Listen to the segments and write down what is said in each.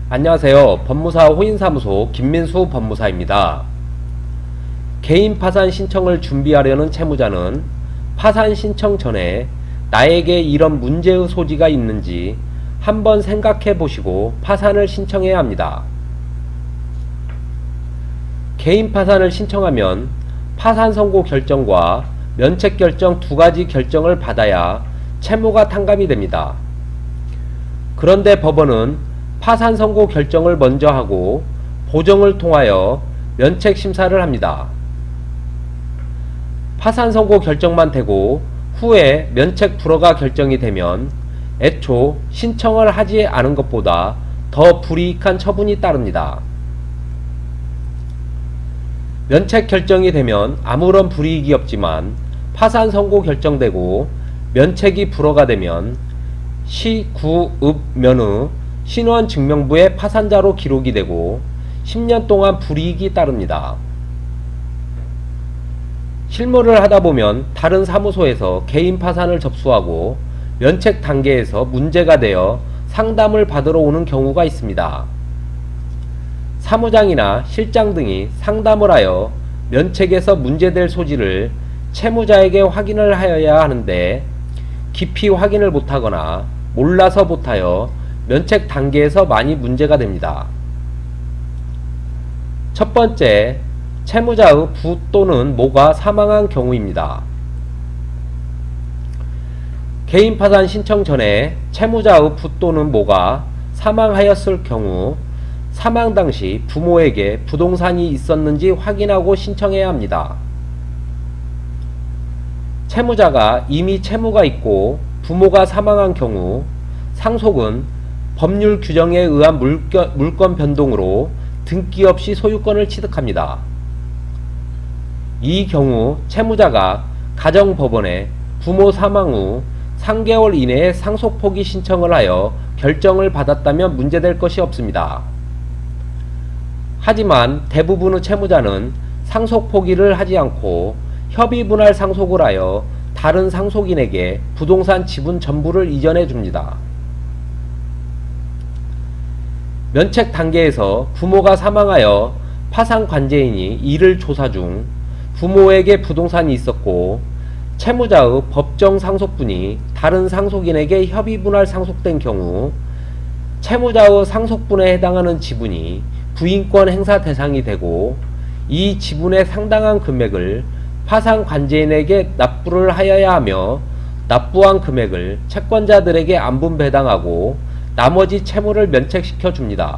안녕하세요. 법무사 호인사무소 김민수 법무사입니다. 개인 파산 신청을 준비하려는 채무자는 파산 신청 전에 나에게 이런 문제의 소지가 있는지 한번 생각해 보시고 파산을 신청해야 합니다. 개인 파산을 신청하면 파산 선고 결정과 면책 결정 두 가지 결정을 받아야 채무가 탕감이 됩니다. 그런데 법원은 파산 선고 결정을 먼저 하고 보정을 통하여 면책 심사를 합니다. 파산 선고 결정만 되고 후에 면책 불허가 결정이 되면 애초 신청을 하지 않은 것보다 더 불이익한 처분이 따릅니다. 면책 결정이 되면 아무런 불이익이 없지만 파산 선고 결정되고 면책이 불허가 되면 시구읍면의 신원증명부에 파산자로 기록이 되고 10년 동안 불이익이 따릅니다. 실무를 하다 보면 다른 사무소에서 개인 파산을 접수하고 면책 단계에서 문제가 되어 상담을 받으러 오는 경우가 있습니다. 사무장이나 실장 등이 상담을 하여 면책에서 문제될 소지를 채무자에게 확인을 하여야 하는데 깊이 확인을 못하거나 몰라서 못하여 면책 단계에서 많이 문제가 됩니다. 첫 번째, 채무자의 부 또는 모가 사망한 경우입니다. 개인 파산 신청 전에 채무자의 부 또는 모가 사망하였을 경우 사망 당시 부모에게 부동산이 있었는지 확인하고 신청해야 합니다. 채무자가 이미 채무가 있고 부모가 사망한 경우 상속은 법률 규정에 의한 물권 변동으로 등기 없이 소유권을 취득합니다. 이 경우 채무자가 가정법원에 부모 사망 후 3개월 이내에 상속 포기 신청을 하여 결정을 받았다면 문제될 것이 없습니다. 하지만 대부분의 채무자는 상속 포기를 하지 않고 협의 분할 상속을 하여 다른 상속인에게 부동산 지분 전부를 이전해 줍니다. 면책 단계에서 부모가 사망하여 파산 관제인이 이를 조사 중 부모에게 부동산이 있었고 채무자의 법정 상속분이 다른 상속인에게 협의 분할 상속된 경우 채무자의 상속분에 해당하는 지분이 부인권 행사 대상이 되고 이 지분의 상당한 금액을 파산 관제인에게 납부를 하여야 하며 납부한 금액을 채권자들에게 안분 배당하고 나머지 채무를 면책시켜 줍니다.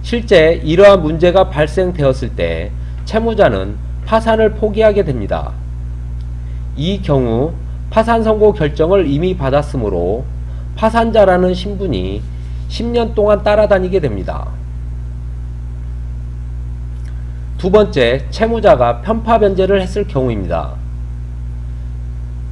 실제 이러한 문제가 발생되었을 때 채무자는 파산을 포기하게 됩니다. 이 경우 파산 선고 결정을 이미 받았으므로 파산자라는 신분이 10년 동안 따라다니게 됩니다. 두 번째, 채무자가 편파 변제를 했을 경우입니다.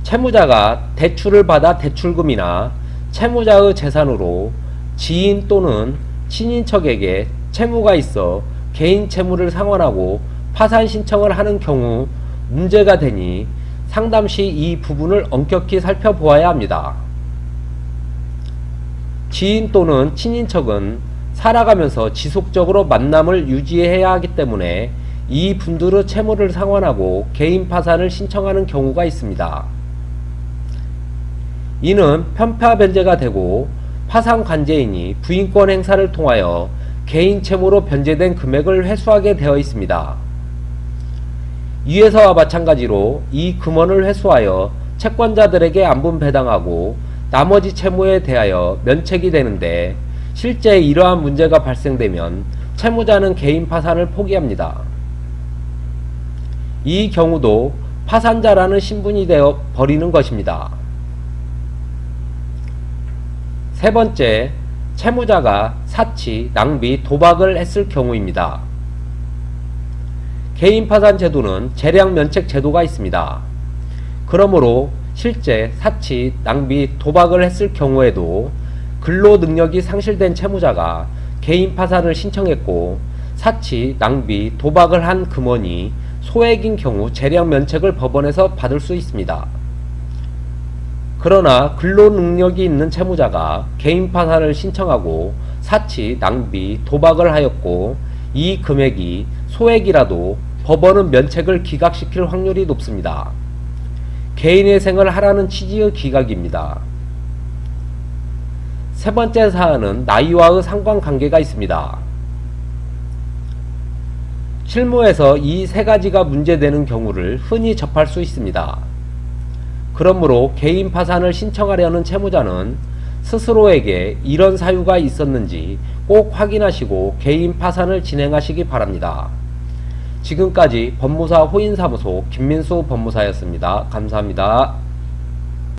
채무자가 대출을 받아 대출금이나 채무자의 재산으로 지인 또는 친인척에게 채무가 있어 개인 채무를 상환하고 파산 신청을 하는 경우 문제가 되니 상담 시 이 부분을 엄격히 살펴보아야 합니다. 지인 또는 친인척은 살아가면서 지속적으로 만남을 유지해야 하기 때문에 이 분들의 채무를 상환하고 개인 파산을 신청하는 경우가 있습니다. 이는 편파 변제가 되고 파산 관제인이 부인권 행사를 통하여 개인 채무로 변제된 금액을 회수하게 되어 있습니다. 이에서와 마찬가지로 이 금원을 회수하여 채권자들에게 안분 배당하고 나머지 채무에 대하여 면책이 되는데 실제 이러한 문제가 발생되면 채무자는 개인 파산을 포기합니다. 이 경우도 파산자라는 신분이 되어 버리는 것입니다. 세 번째, 채무자가 사치, 낭비, 도박을 했을 경우입니다. 개인 파산 제도는 재량 면책 제도가 있습니다. 그러므로 실제 사치, 낭비, 도박을 했을 경우에도 근로 능력이 상실된 채무자가 개인 파산을 신청했고 사치, 낭비, 도박을 한 금원이 소액인 경우 재량 면책을 법원에서 받을 수 있습니다. 그러나 근로 능력이 있는 채무자가 개인 파산을 신청하고 사치, 낭비, 도박을 하였고 이 금액이 소액이라도 법원은 면책을 기각시킬 확률이 높습니다. 개인회생을 하라는 취지의 기각입니다. 세 번째 사안은 나이와의 상관관계가 있습니다. 실무에서 이 세 가지가 문제되는 경우를 흔히 접할 수 있습니다. 그러므로 개인 파산을 신청하려는 채무자는 스스로에게 이런 사유가 있었는지 꼭 확인하시고 개인 파산을 진행하시기 바랍니다. 지금까지 법무사 호인사무소 김민수 법무사였습니다. 감사합니다.